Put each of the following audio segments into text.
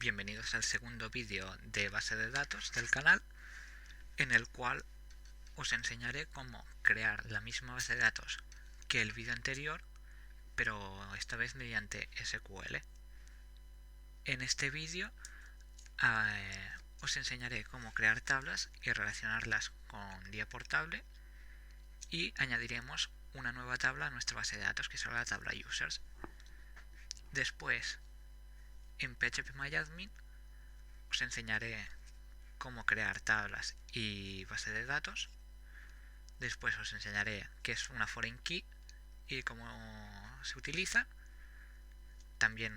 Bienvenidos al segundo vídeo de base de datos del canal, en el cual os enseñaré cómo crear la misma base de datos que el vídeo anterior, pero esta vez mediante SQL. En este vídeo os enseñaré cómo crear tablas y relacionarlas con día portable, y añadiremos una nueva tabla a nuestra base de datos, que será la tabla users. Después, en phpMyAdmin os enseñaré cómo crear tablas y base de datos. Después os enseñaré qué es una foreign key y cómo se utiliza. También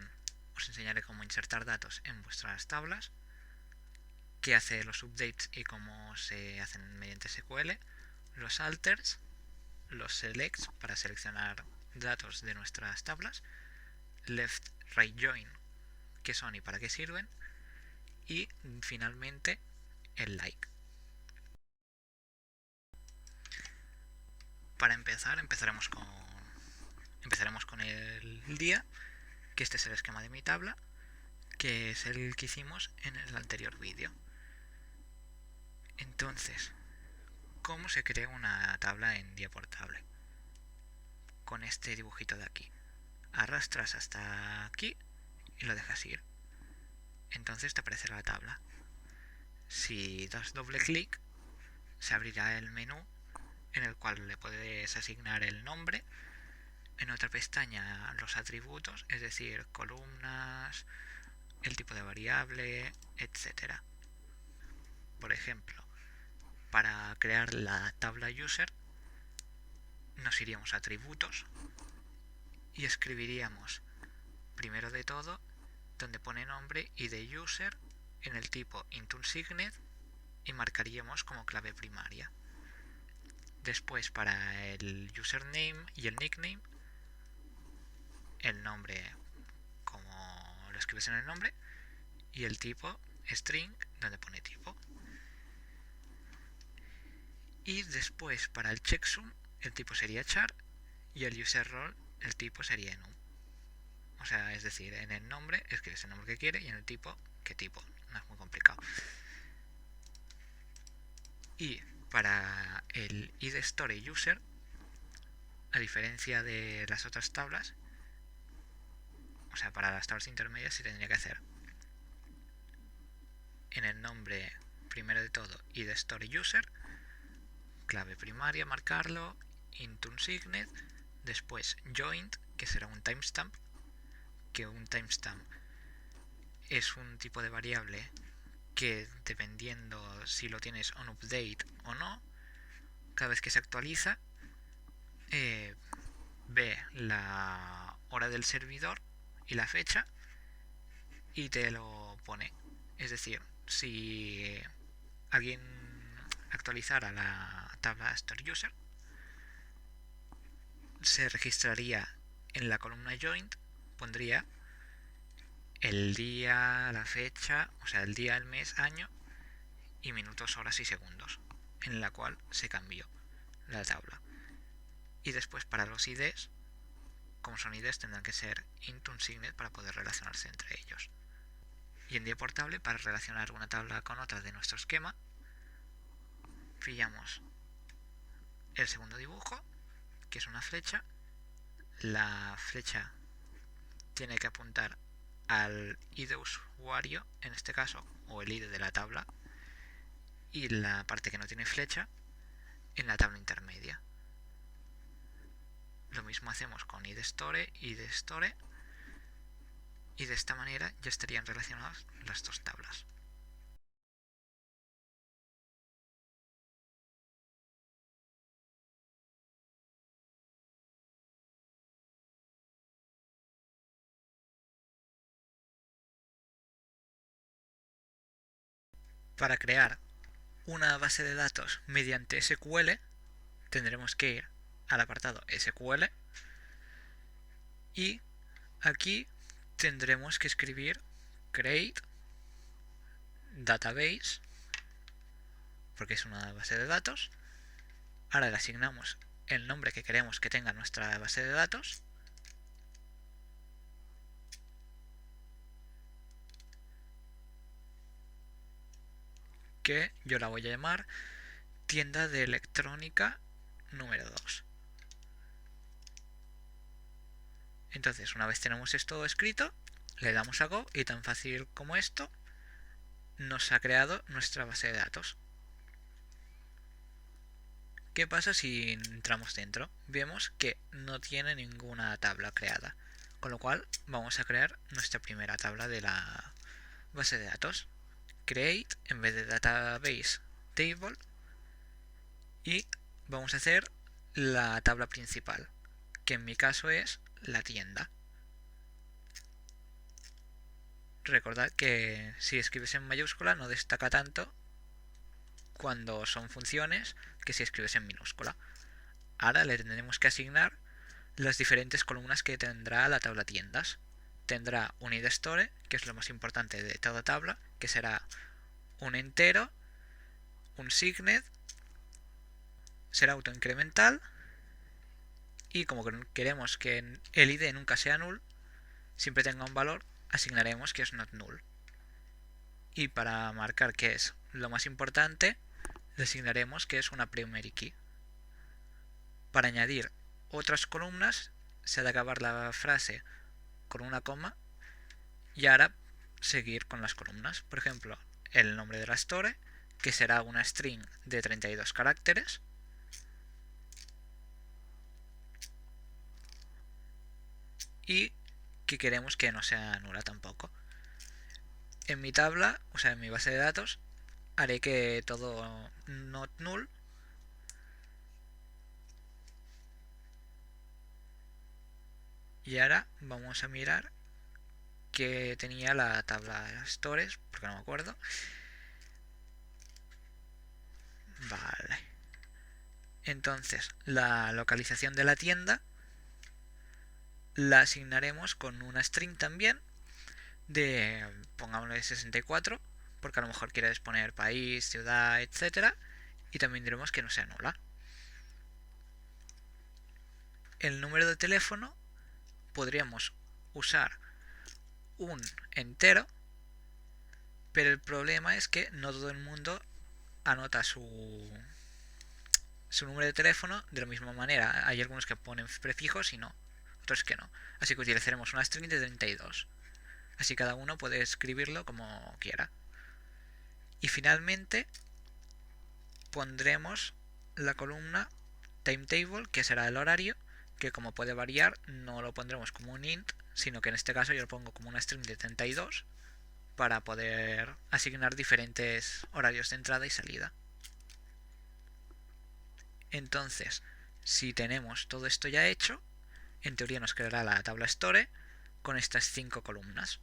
os enseñaré cómo insertar datos en vuestras tablas, qué hace los updates y cómo se hacen mediante SQL, los alters, los selects para seleccionar datos de nuestras tablas, left right join, qué son y para qué sirven, y finalmente el like. Para empezar, empezaremos con el día, que este es el esquema de mi tabla, que es el que hicimos en el anterior vídeo. Entonces, ¿cómo se crea una tabla en día portable? Con este dibujito de aquí. Arrastras hasta aquí y lo dejas ir. Entonces te aparecerá la tabla. Si das doble clic, se abrirá el menú en el cual le puedes asignar el nombre. En otra pestaña los atributos, es decir, columnas, el tipo de variable, etc. Por ejemplo, para crear la tabla user nos iríamos a atributos y escribiríamos primero de todo donde pone nombre y de user en el tipo int_unsigned y marcaríamos como clave primaria. Después, para el username y el nickname, el nombre como lo escribes en el nombre y el tipo string donde pone tipo. Y después, para el checksum, el tipo sería char y el user role el tipo sería enum. O sea, es decir, en el nombre escribes el nombre que quiere y en el tipo qué tipo. No es muy complicado. Y para el idStore user, a diferencia de las otras tablas, o sea, para las tablas intermedias se tendría que hacer en el nombre primero de todo idStore user, clave primaria, marcarlo, int_unsigned, después joint, que será un timestamp, que un timestamp es un tipo de variable que, dependiendo si lo tienes on update o no, cada vez que se actualiza ve la hora del servidor y la fecha y te lo pone. Es decir, si alguien actualizara la tabla store user, se registraría en la columna joint, pondría el día, la fecha, o sea, el día, el mes, año y minutos, horas y segundos, en la cual se cambió la tabla. Y después, para los IDs, como son IDs, tendrán que ser int_unsigned para poder relacionarse entre ellos. Y en día portable, para relacionar una tabla con otra de nuestro esquema, pillamos el segundo dibujo, que es una flecha. La flecha tiene que apuntar al ID de usuario, en este caso, o el ID de la tabla, y la parte que no tiene flecha en la tabla intermedia. Lo mismo hacemos con idStore, idStore, y de esta manera ya estarían relacionadas las dos tablas. Para crear una base de datos mediante SQL, tendremos que ir al apartado SQL y aquí tendremos que escribir create database, porque es una base de datos. Ahora le asignamos el nombre que queremos que tenga nuestra base de datos. que yo la voy a llamar tienda de electrónica número 2. Entonces, una vez tenemos esto escrito, le damos a Go y tan fácil como esto nos ha creado nuestra base de datos. ¿Qué pasa si entramos dentro? Vemos que no tiene ninguna tabla creada, con lo cual vamos a crear nuestra primera tabla de la base de datos. Create en vez de database table y vamos a hacer la tabla principal, que en mi caso es la tienda. Recordad que si escribes en mayúscula no destaca tanto cuando son funciones que si escribes en minúscula. Ahora le tendremos que asignar las diferentes columnas que tendrá la tabla tiendas. Tendrá un id store, que es lo más importante de toda tabla, que será un entero, un signed, será autoincremental y como queremos que el id nunca sea null, siempre tenga un valor, asignaremos que es not null. Y para marcar que es lo más importante, le asignaremos que es una primary key. Para añadir otras columnas, se ha de acabar la frase con una coma y ahora seguir con las columnas. Por ejemplo, el nombre de la store, que será una string de 32 caracteres. Y que queremos que no sea nula tampoco. En mi tabla, o sea, en mi base de datos, haré que todo not null y ahora vamos a mirar que tenía la tabla de stores, porque no me acuerdo. Vale. Entonces, la localización de la tienda la asignaremos con una string también de, pongámosle 64, porque a lo mejor quieres poner país, ciudad, etcétera, y también diremos que no sea nula. El número de teléfono podríamos usar un entero, pero el problema es que no todo el mundo anota su número de teléfono de la misma manera. Hay algunos que ponen prefijos y no, otros que no. Así que utilizaremos una string de 32. Así cada uno puede escribirlo como quiera. Y finalmente pondremos la columna timetable, que será el horario, que como puede variar no lo pondremos como un int, sino que en este caso yo lo pongo como una string de 32 para poder asignar diferentes horarios de entrada y salida. Entonces, si tenemos todo esto ya hecho, en teoría nos creará la tabla store con estas 5 columnas.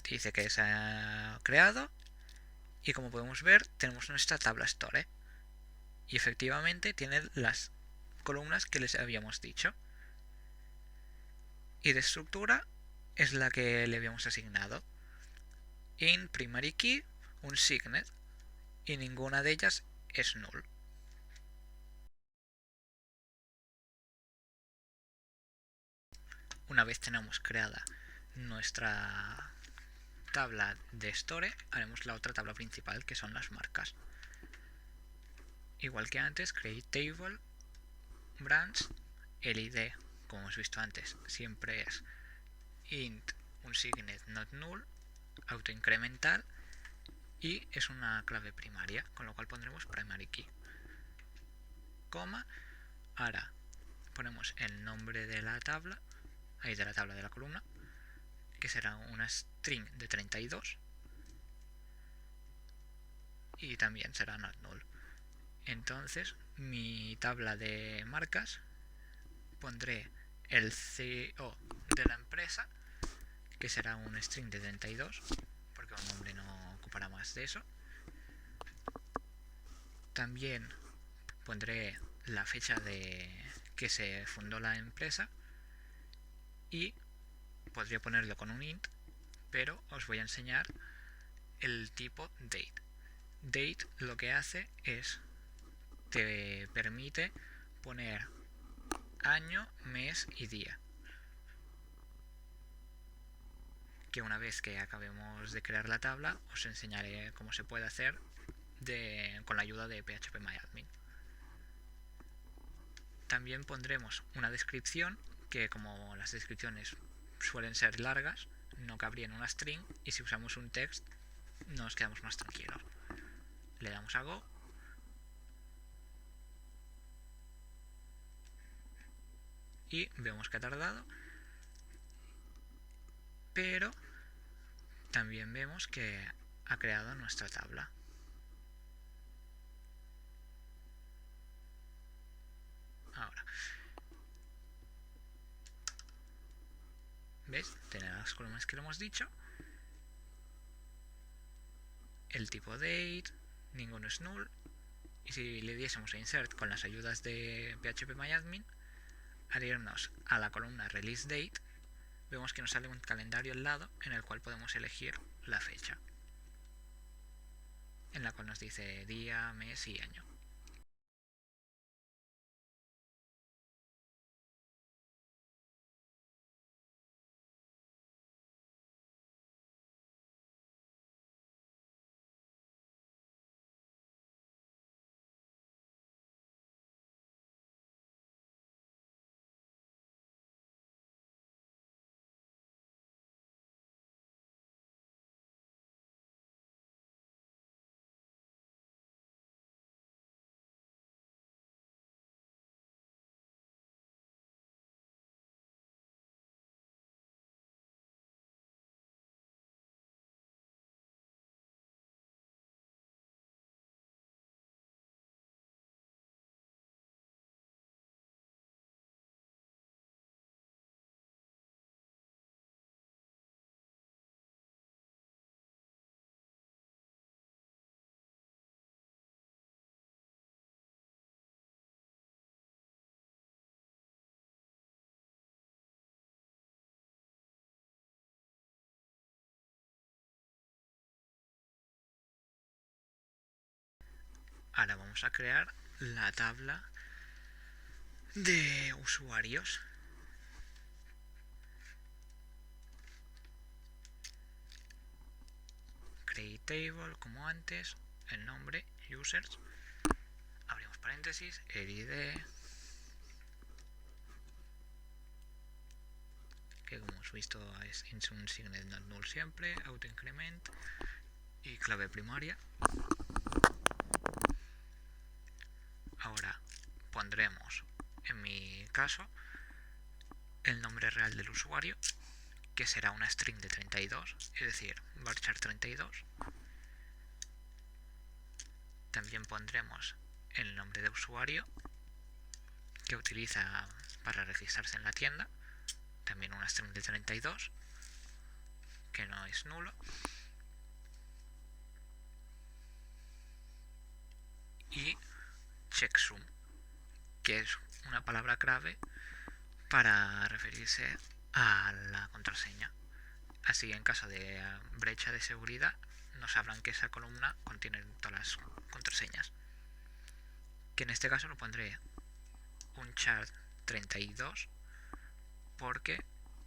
Dice que se ha creado y como podemos ver tenemos nuestra tabla store y efectivamente tiene las columnas que les habíamos dicho. Y de estructura es la que le habíamos asignado. In primary key, un signed, y ninguna de ellas es null. Una vez tenemos creada nuestra tabla de store, haremos la otra tabla principal, que son las marcas. Igual que antes, create table, branch, el id, como hemos visto antes, siempre es int un signed not null, autoincremental, y es una clave primaria, con lo cual pondremos primary key, coma, ahora ponemos el nombre de la tabla, ahí de la tabla de la columna, que será una string de 32 y también será not null. Entonces mi tabla de marcas pondré el CO de la empresa, que será un string de 32 porque un nombre no ocupará más de eso. También pondré la fecha de que se fundó la empresa y podría ponerlo con un int, pero os voy a enseñar el tipo date. Date lo que hace es te permite poner año, mes y día. que una vez que acabemos de crear la tabla os enseñaré cómo se puede hacer con la ayuda de PHPMyAdmin. También pondremos una descripción que, como las descripciones suelen ser largas, no cabría en una string, y si usamos un text nos quedamos más tranquilos. Le damos a Go y vemos que ha tardado, pero también vemos que ha creado nuestra tabla. Ahora, ¿ves? Tiene las columnas que le hemos dicho, el tipo date, ninguno es null, y si le diésemos a insert con las ayudas de PHPMyAdmin, al irnos a la columna release date, vemos que nos sale un calendario al lado en el cual podemos elegir la fecha, en la cual nos dice día, mes y año. Ahora vamos a crear la tabla de usuarios. Create table, como antes, el nombre, users, abrimos paréntesis, id, que como hemos visto es un signet not null siempre, autoincrement y clave primaria. Ahora pondremos, en mi caso, el nombre real del usuario, que será una string de 32, es decir, varchar 32. También pondremos el nombre de usuario que utiliza para registrarse en la tienda, también una string de 32, que no es nulo. Y checksum, que es una palabra clave para referirse a la contraseña. Así, en caso de brecha de seguridad, nos sabrán que esa columna contiene todas las contraseñas. Que en este caso lo pondré un char 32, porque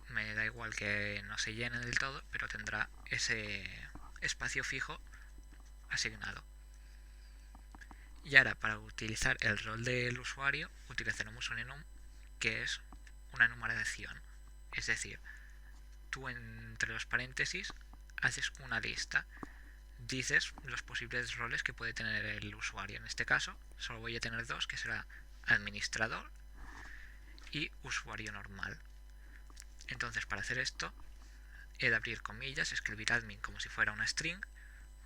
me da igual que no se llene del todo, pero tendrá ese espacio fijo asignado. Y ahora, para utilizar el rol del usuario, utilizaremos un enum, que es una enumeración. Es decir, tú entre los paréntesis haces una lista, dices los posibles roles que puede tener el usuario. En este caso solo voy a tener dos, que será administrador y usuario normal. Entonces, para hacer esto he de abrir comillas, escribir admin como si fuera una string,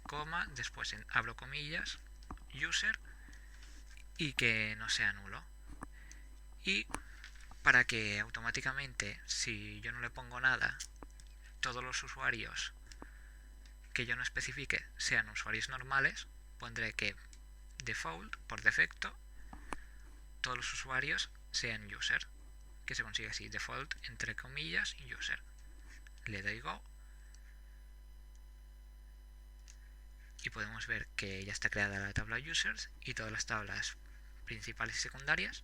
coma, después abro comillas, user, y que no sea nulo. Y para que automáticamente, si yo no le pongo nada, todos los usuarios que yo no especifique sean usuarios normales, pondré que default, por defecto, todos los usuarios sean user, que se consigue así, default entre comillas user. Le doy go y podemos ver que ya está creada la tabla users y todas las tablas principales y secundarias.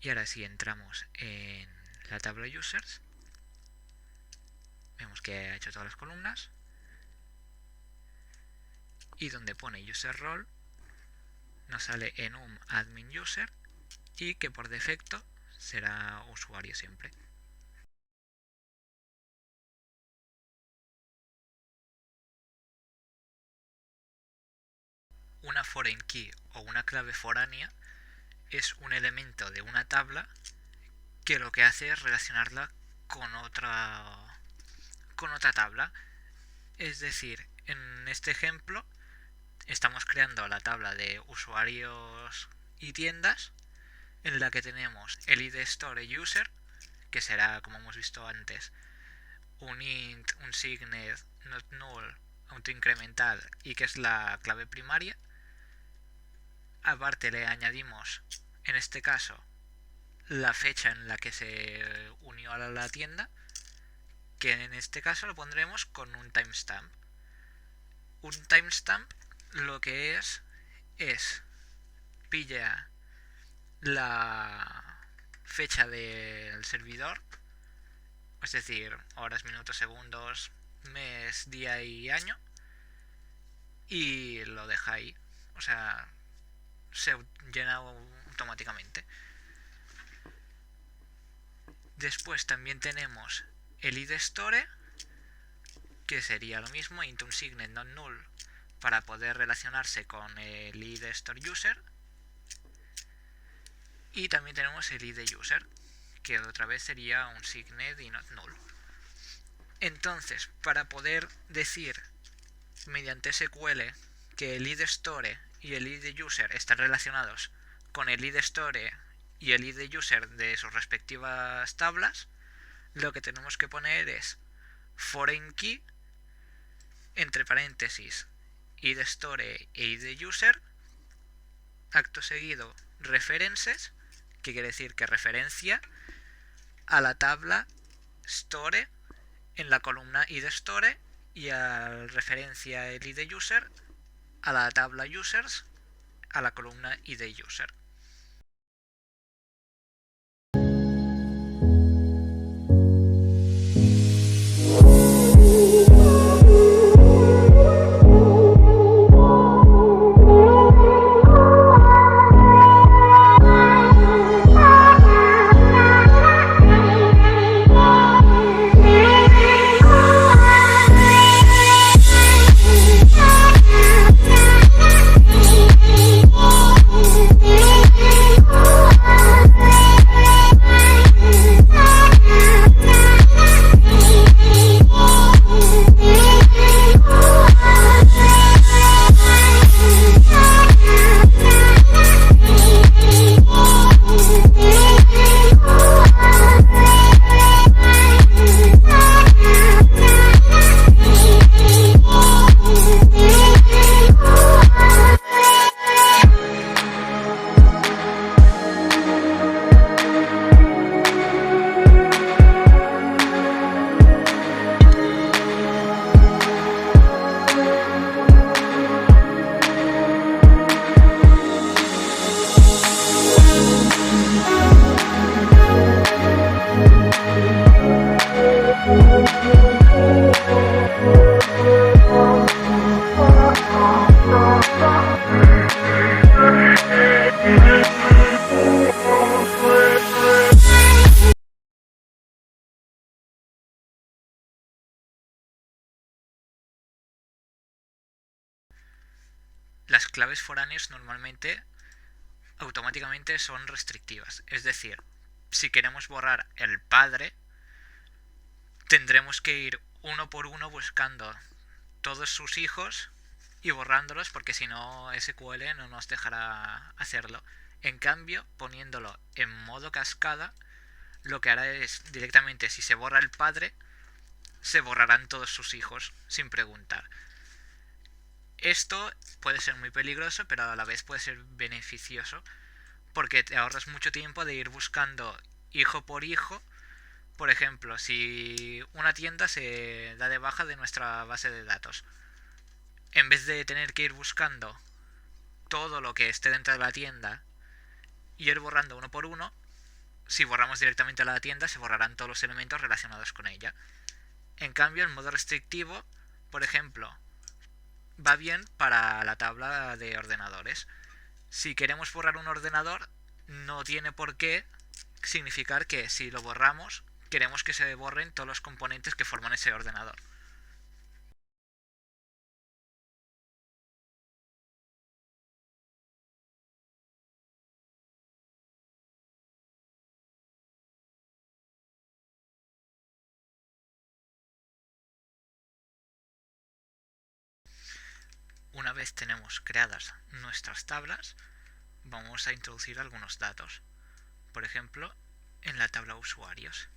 Y ahora si entramos en la tabla users, que ha hecho todas las columnas, y donde pone user role nos sale enum admin user y que por defecto será usuario siempre. Una foreign key o una clave foránea es un elemento de una tabla que lo que hace es relacionarla con otra tabla. Es decir, en este ejemplo estamos creando la tabla de usuarios y tiendas en la que tenemos el id store user, que será, como hemos visto antes, un int, un signed, not null, autoincremental y que es la clave primaria. Aparte le añadimos, en este caso, la fecha en la que se unió a la tienda, que en este caso lo pondremos con un timestamp. Un timestamp lo que es pilla la fecha del servidor, es decir, horas, minutos, segundos, mes, día y año, y lo deja ahí. O sea, se llena automáticamente. Después también tenemos el id store, que sería lo mismo, int unsigned not null, para poder relacionarse con el id store user. Y también tenemos el id user, que otra vez sería un signed y not null. Entonces, para poder decir mediante SQL que el id store y el id user están relacionados con el id store y el id user de sus respectivas tablas, lo que tenemos que poner es foreign key entre paréntesis id store e id user, acto seguido references, que quiere decir que referencia a la tabla store en la columna id store y a referencia el id user a la tabla users a la columna id user. Las claves foráneas normalmente automáticamente son restrictivas, es decir, si queremos borrar el padre tendremos que ir uno por uno buscando todos sus hijos y borrándolos, porque si no SQL no nos dejará hacerlo. En cambio, poniéndolo en modo cascada, lo que hará es directamente, si se borra el padre, se borrarán todos sus hijos sin preguntar. Esto puede ser muy peligroso, pero a la vez puede ser beneficioso, porque te ahorras mucho tiempo de ir buscando hijo por hijo. Por ejemplo, si una tienda se da de baja de nuestra base de datos, en vez de tener que ir buscando todo lo que esté dentro de la tienda y ir borrando uno por uno, si borramos directamente a la tienda se borrarán todos los elementos relacionados con ella. En cambio, el modo restrictivo, por ejemplo, va bien para la tabla de ordenadores. Si queremos borrar un ordenador, no tiene por qué significar que si lo borramos, queremos que se borren todos los componentes que forman ese ordenador. Una vez tenemos creadas nuestras tablas, vamos a introducir algunos datos. Por ejemplo, en la tabla usuarios.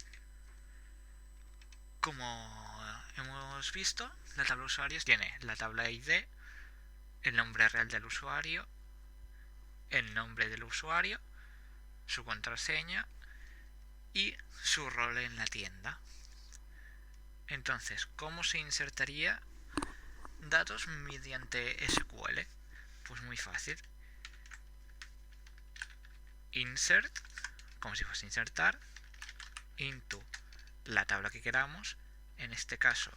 Como hemos visto, la tabla usuarios tiene la tabla ID, el nombre real del usuario, el nombre del usuario, su contraseña y su rol en la tienda. Entonces, ¿cómo se insertaría datos mediante SQL? Pues muy fácil. Insert, como si fuese insertar, into la tabla que queramos, en este caso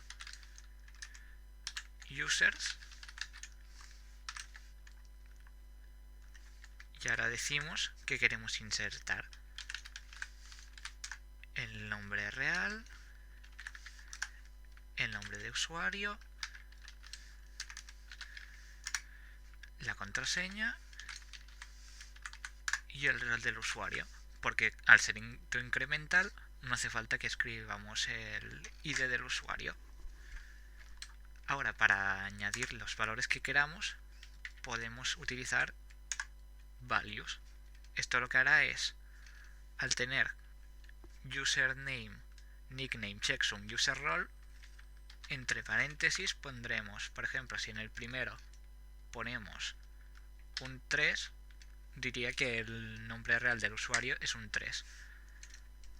users, y ahora decimos que queremos insertar el nombre real, el nombre de usuario, la contraseña y el rol del usuario, porque al ser incremental no hace falta que escribamos el ID del usuario. Ahora, para añadir los valores que queramos, podemos utilizar values. Esto lo que hará es, al tener username, nickname, checksum, user role, entre paréntesis pondremos, por ejemplo, si en el primero ponemos un 3, diría que el nombre real del usuario es un 3,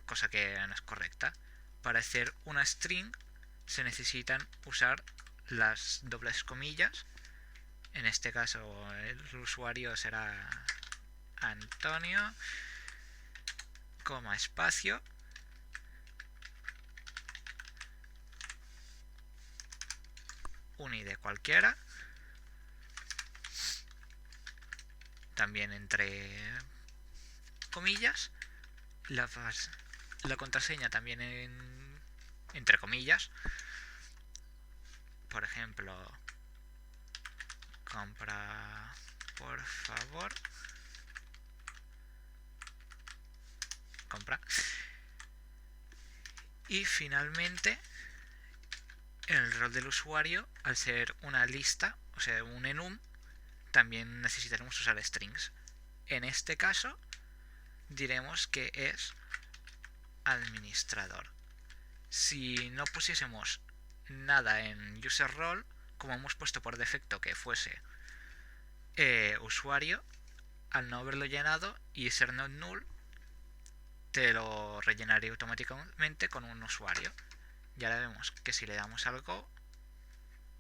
cosa que no es correcta. Para hacer una string se necesitan usar las dobles comillas. En este caso el usuario será Antonio, coma, espacio, un ID cualquiera, también entre comillas, la contraseña también entre comillas, por ejemplo, compra por favor, compra, y finalmente el rol del usuario, al ser una lista, o sea, un enum, también necesitaremos usar strings. En este caso diremos que es administrador. Si no pusiésemos nada en user role, como hemos puesto por defecto que fuese usuario, al no haberlo llenado y ser not null, te lo rellenaré automáticamente con un usuario. Y ahora vemos que si le damos al go,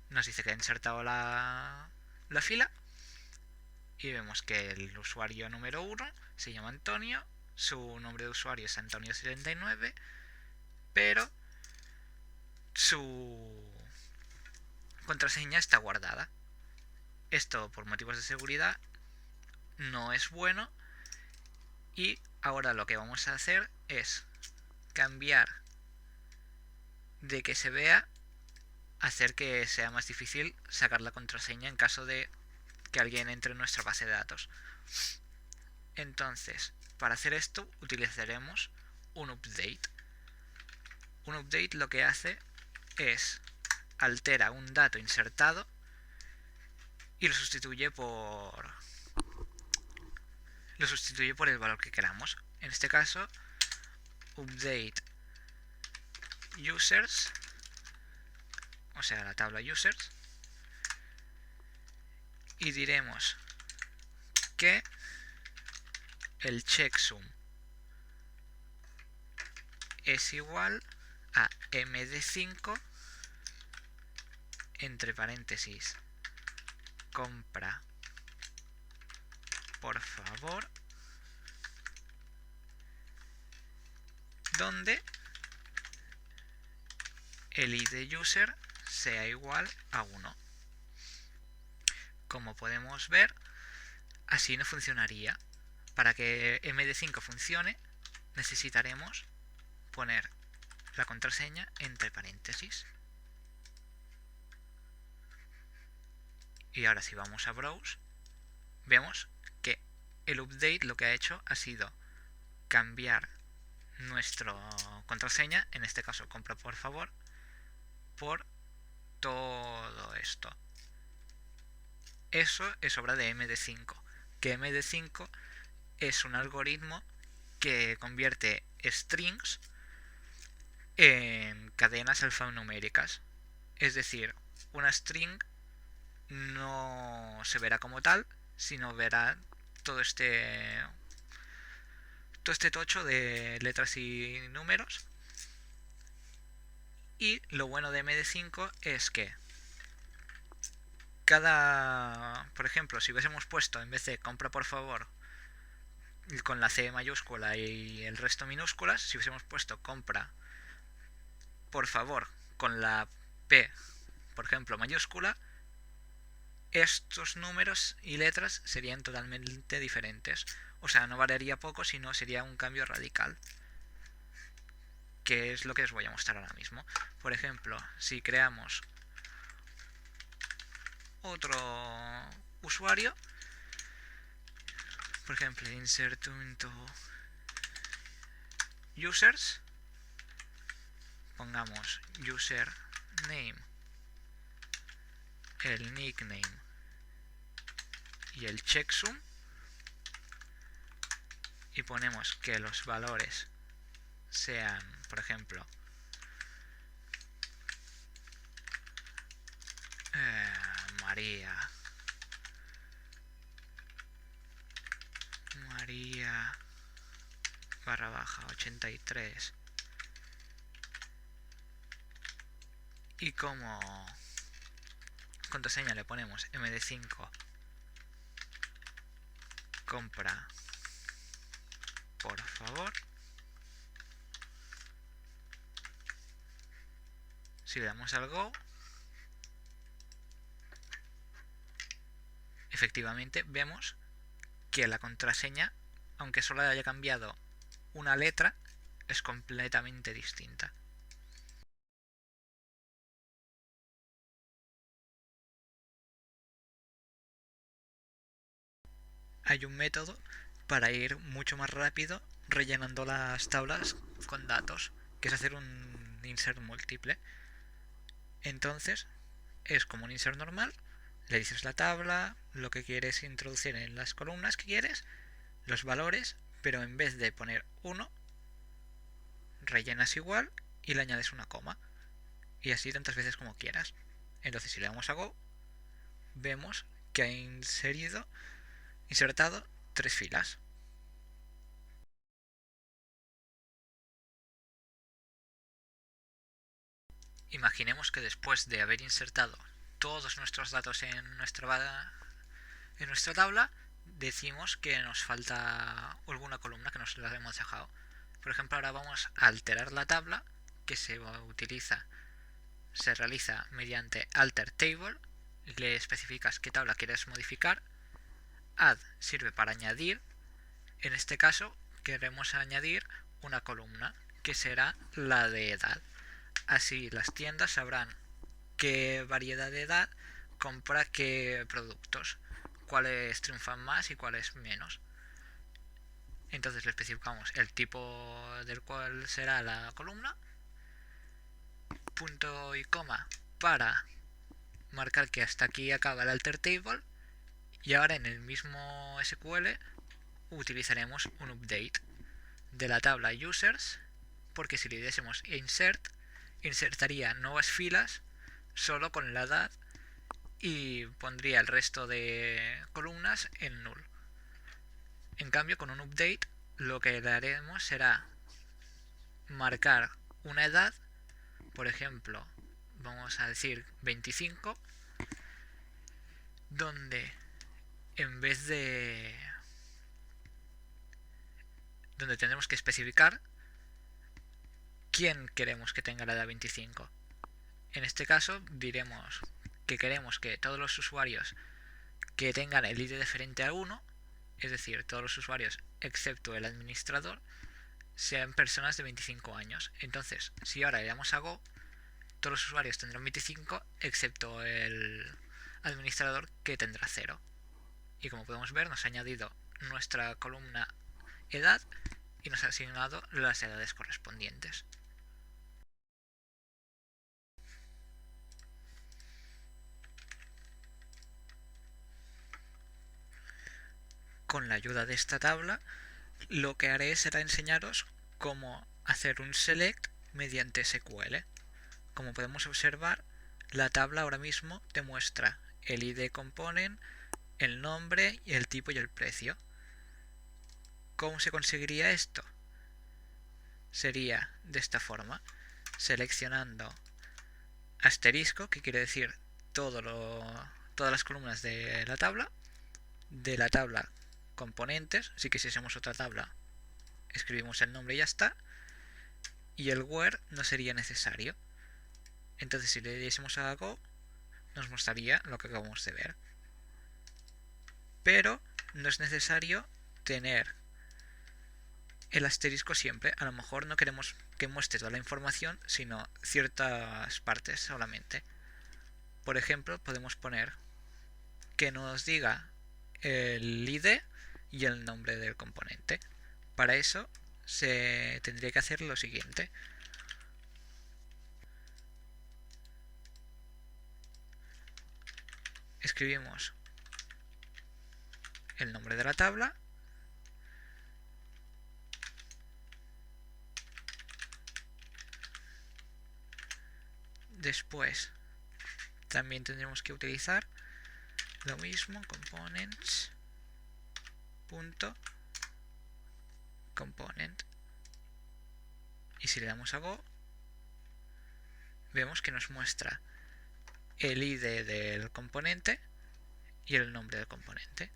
nos dice que ha insertado la fila y vemos que el usuario número 1 se llama Antonio, su nombre de usuario es Antonio79, pero su contraseña está guardada. Esto, por motivos de seguridad, no es bueno, y ahora lo que vamos a hacer es cambiar de que se vea, hacer que sea más difícil sacar la contraseña en caso de que alguien entre en nuestra base de datos. Entonces, para hacer esto utilizaremos un update. Un update lo que hace es altera un dato insertado y lo sustituye por el valor que queramos. En este caso, update users, o sea, la tabla users, y diremos que el checksum es igual a md5 entre paréntesis compra por favor, donde el id de user sea igual a 1. Como podemos ver, así no funcionaría. Para que md5 funcione, necesitaremos poner la contraseña entre paréntesis. Y ahora si vamos a Browse, vemos que el update lo que ha hecho ha sido cambiar nuestra contraseña, en este caso compra por favor, por todo esto. Eso es obra de MD5, que MD5 es un algoritmo que convierte strings en cadenas alfanuméricas. Es decir, una string no se verá como tal, sino verá todo este tocho de letras y números. Y lo bueno de MD5 es que por ejemplo, si hubiésemos puesto en vez de compra por favor con la C mayúscula y el resto minúsculas, si hubiésemos puesto compra por favor con la P, por ejemplo, mayúscula, estos números y letras serían totalmente diferentes. O sea, no variaría poco, sino sería un cambio radical, que es lo que os voy a mostrar ahora mismo. Por ejemplo, si creamos otro usuario, por ejemplo, insert into users, pongamos username, el nickname y el checksum, y ponemos que los valores sean, por ejemplo, María barra baja 83, y como contraseña le ponemos md5 compra por favor. Si le damos al go, efectivamente vemos que la contraseña, aunque solo haya cambiado una letra, es completamente distinta. Hay un método para ir mucho más rápido rellenando las tablas con datos, que es hacer un insert múltiple. Entonces, es como un insert normal, le dices la tabla, lo que quieres introducir en las columnas que quieres, los valores, pero en vez de poner 1, rellenas igual y le añades una coma. Y así tantas veces como quieras. Entonces si le damos a Go, vemos que ha insertado 3 filas. Imaginemos que después de haber insertado todos nuestros datos en nuestra tabla, decimos que nos falta alguna columna que nos la hemos dejado. Por ejemplo, ahora vamos a alterar la tabla, que se realiza mediante alter table. Le especificas qué tabla quieres modificar. Add sirve para añadir. En este caso queremos añadir una columna, que será la de edad. Así las tiendas sabrán qué variedad de edad compra qué productos, cuáles triunfan más y cuáles menos. Entonces le especificamos el tipo del cual será la columna, punto y coma para marcar que hasta aquí acaba el alter table, y ahora en el mismo SQL utilizaremos un update de la tabla users, porque si le diésemos insert, insertaría nuevas filas solo con la edad y pondría el resto de columnas en null. En cambio, con un update lo que le haremos será marcar una edad, por ejemplo, vamos a decir 25, donde en vez de tendremos que especificar quién queremos que tenga la edad 25. En este caso diremos que queremos que todos los usuarios que tengan el ID diferente a 1, es decir, todos los usuarios excepto el administrador, sean personas de 25 años. Entonces, si ahora le damos a Go, todos los usuarios tendrán 25 excepto el administrador, que tendrá 0. Y como podemos ver, nos ha añadido nuestra columna edad y nos ha asignado las edades correspondientes. Con la ayuda de esta tabla, lo que haré será enseñaros cómo hacer un select mediante SQL. Como podemos observar, la tabla ahora mismo te muestra el ID component, el nombre, el tipo y el precio. ¿Cómo se conseguiría esto? Sería de esta forma, seleccionando asterisco, que quiere decir todas las columnas de la tabla componentes. Si quisiésemos otra tabla, escribimos el nombre y ya está, y el where no sería necesario. Entonces, si le diésemos a Go, nos mostraría lo que acabamos de ver, pero no es necesario tener el asterisco siempre. A lo mejor no queremos que muestre toda la información, sino ciertas partes solamente. Por ejemplo, podemos poner que nos diga el ID y el nombre del componente. Para eso se tendría que hacer lo siguiente. Escribimos el nombre de la tabla, después también tendremos que utilizar lo mismo, components.component, y si le damos a Go, vemos que nos muestra el ID del componente y el nombre del componente.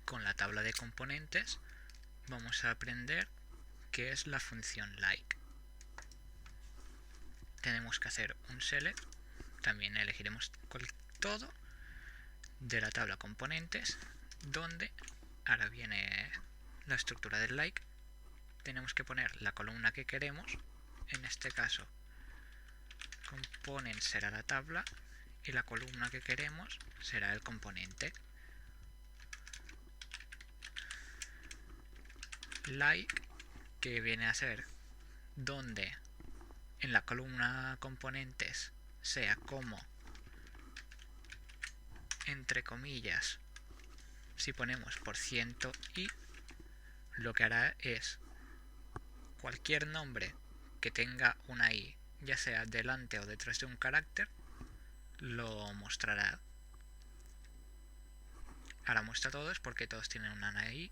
Con la tabla de componentes vamos a aprender qué es la función like. Tenemos que hacer un select, también elegiremos todo de la tabla componentes, donde ahora viene la estructura del like. Tenemos que poner la columna que queremos, en este caso component será la tabla y la columna que queremos será el componente. Like, que viene a ser donde en la columna componentes sea como, entre comillas, si ponemos %i, lo que hará es cualquier nombre que tenga una i, ya sea delante o detrás de un carácter, lo mostrará. Ahora muestra todos porque todos tienen una i,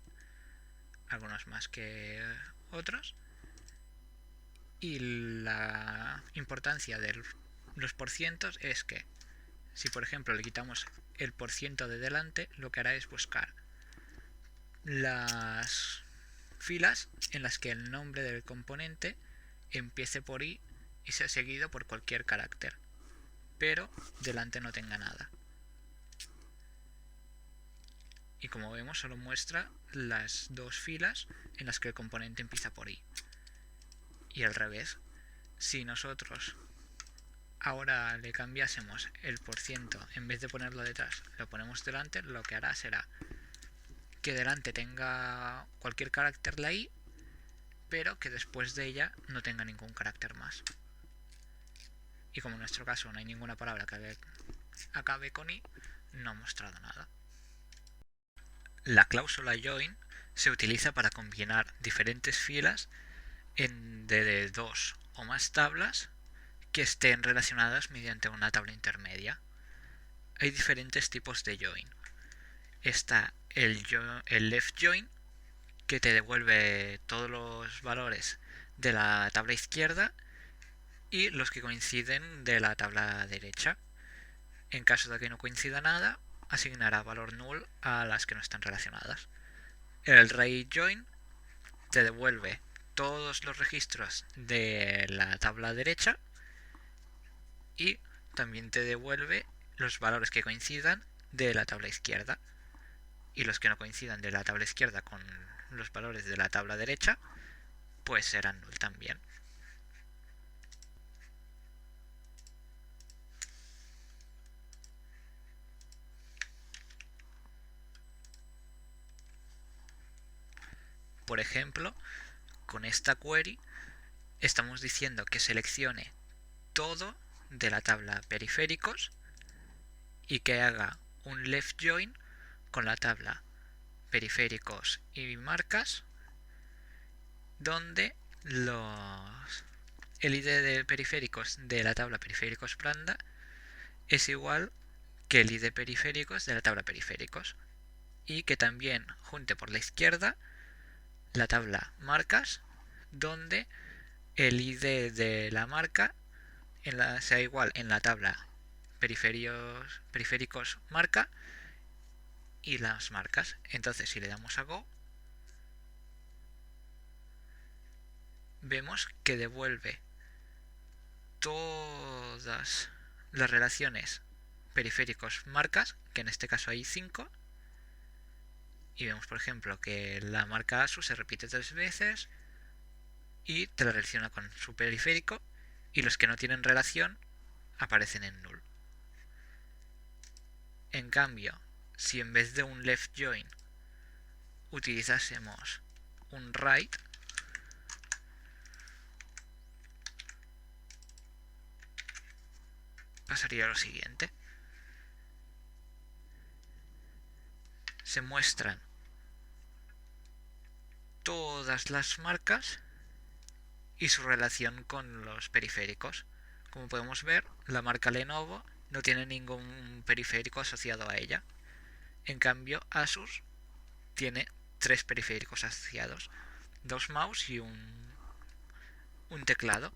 algunos más que otros, y la importancia de los porcientos es que si por ejemplo le quitamos el % de delante, lo que hará es buscar las filas en las que el nombre del componente empiece por i y sea seguido por cualquier carácter, pero delante no tenga nada. Y como vemos, solo muestra las dos filas en las que el componente empieza por i. Y al revés, si nosotros ahora le cambiásemos el %, en vez de ponerlo detrás, lo ponemos delante, lo que hará será que delante tenga cualquier carácter la i, pero que después de ella no tenga ningún carácter más. Y como en nuestro caso no hay ninguna palabra que acabe con i, no ha mostrado nada. La cláusula join se utiliza para combinar diferentes filas de dos o más tablas que estén relacionadas mediante una tabla intermedia. Hay diferentes tipos de join. Está el left join, que te devuelve todos los valores de la tabla izquierda y los que coinciden de la tabla derecha. En caso de que no coincida nada, asignará valor null a las que no están relacionadas. El rate join te devuelve todos los registros de la tabla derecha y también te devuelve los valores que coincidan de la tabla izquierda, y los que no coincidan de la tabla izquierda con los valores de la tabla derecha pues serán null también. Por ejemplo, con esta query estamos diciendo que seleccione todo de la tabla periféricos y que haga un left join con la tabla periféricos y marcas, donde el id de periféricos de la tabla periféricos blanda es igual que el id de periféricos de la tabla periféricos, y que también junte por la izquierda la tabla marcas, donde el id de la marca sea igual en la tabla periféricos marca y las marcas. Entonces, si le damos a Go, vemos que devuelve todas las relaciones periféricos marcas, que en este caso hay 5, y vemos por ejemplo que la marca ASU se repite 3 veces y te la relaciona con su periférico, y los que no tienen relación aparecen en null. En cambio, si en vez de un left join utilizásemos un right, pasaría lo siguiente. Se muestran todas las marcas y su relación con los periféricos. Como podemos ver, la marca Lenovo no tiene ningún periférico asociado a ella. En cambio, Asus tiene 3 periféricos asociados, 2 mouse y un teclado.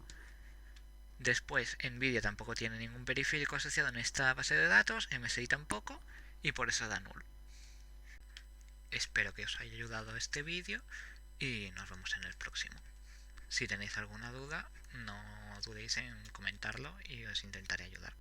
Después, Nvidia tampoco tiene ningún periférico asociado en esta base de datos, MSI tampoco, y por eso da null. Espero que os haya ayudado este vídeo y nos vemos en el próximo. Si tenéis alguna duda, no dudéis en comentarlo y os intentaré ayudar.